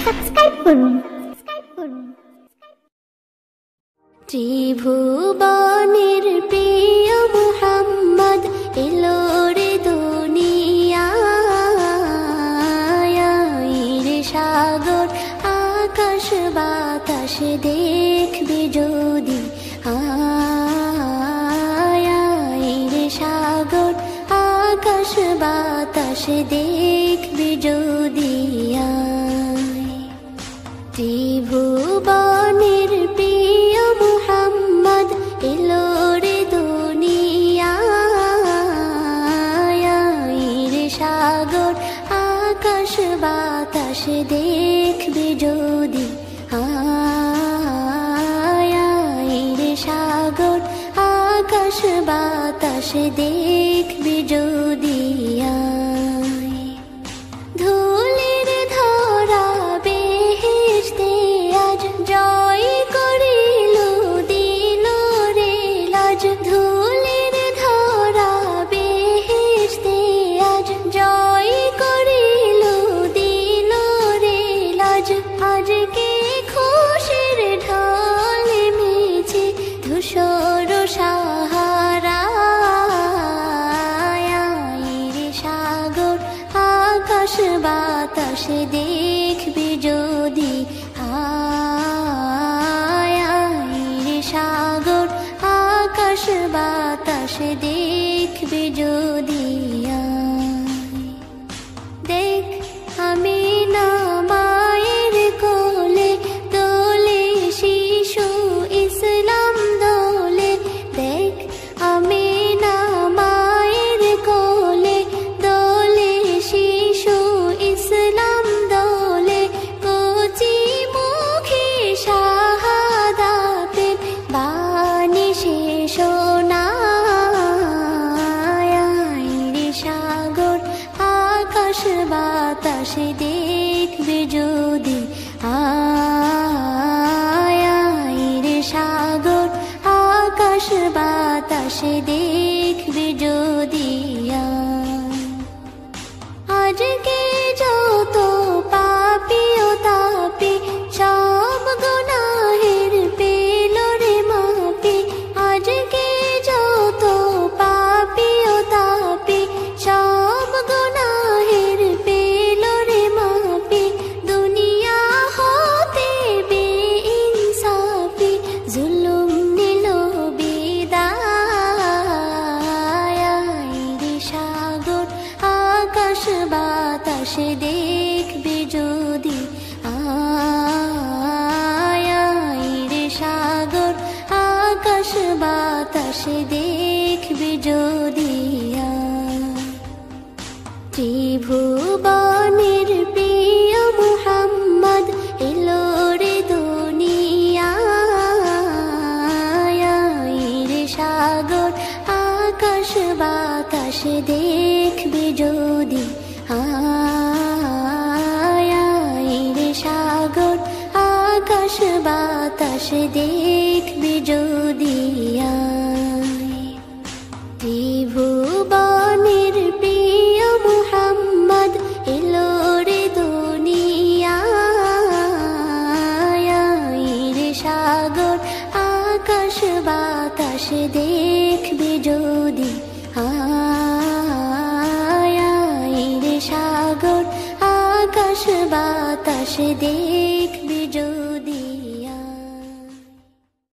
Subscribe করুন। ত্রিভুবনের প্রিয় মুহাম্মদ এলো রে দুনিয়ায়, রে সাগর আকাশ বাতাস দেখবে যদি, রে সাগর আকাশ বাতাস দেখবে যদি। ত্রিভুবনের প্রিয় মুহাম্মদ এলো রে দুনিয়ায়, রে সাগর আকাশ বাতাস দেখবে যদি, রে সাগর আকাশ বাতাস দেখবে যদি। ধুলির ধরা বেহেশতে আজ জয় করিল দিল রে লাজ, ধুলির ধরা বেহেশতে আজ জয় করিল দিল রে লাজ। আজকে খুশির ঢল মেছে ধূসর সাহারা, রে সাগর আকাশ বাতাস দেখবে যদি, রে সাগর আকাশ বাতাস দেখবে যদি। দেখ আমি না মায়ের কোলে দোলে শিশু ইসলাম দোলে, দেখ আমি না মায়ের কোলে দোলে শিশু ইসলাম দোলে। কচি মুখে শাহাদাতের বাণী শেষ শোনায়, রে সাগর আকাশ বাতাস দেখবে যদি, রে সাগর আকাশ বাতাস দেখবে যদি। আজকে যত পাপী ও তাপী সব গুনাহের পেল রে মাপি, আজকে যত পাপী ও তাপী সব গুনাহের পেল রে মাপি। দুনিয়া হতে বেইনসাফি জুলুম নিল বিদায়, রে সাগর আকাশ বাতাস দেখবে যদি, রে সাগর আকাশ বাতাস দেখবে যদি। ত্রিভুবনের প্রিয় মুহাম্মদ এলো রে দুনিয়ায়, রে সাগর আকাশ বাতাস দেখবে যদি, রে সাগর আকাশ বাতাস দেখবে যদি। ত্রিভুবনের প্রিয় মুহাম্মদ এলো রে দুনিয়ায়, রে সাগর আকাশ বাতাস দেখবে যদি, রে সাগর আকাশ বাতাস দেখবে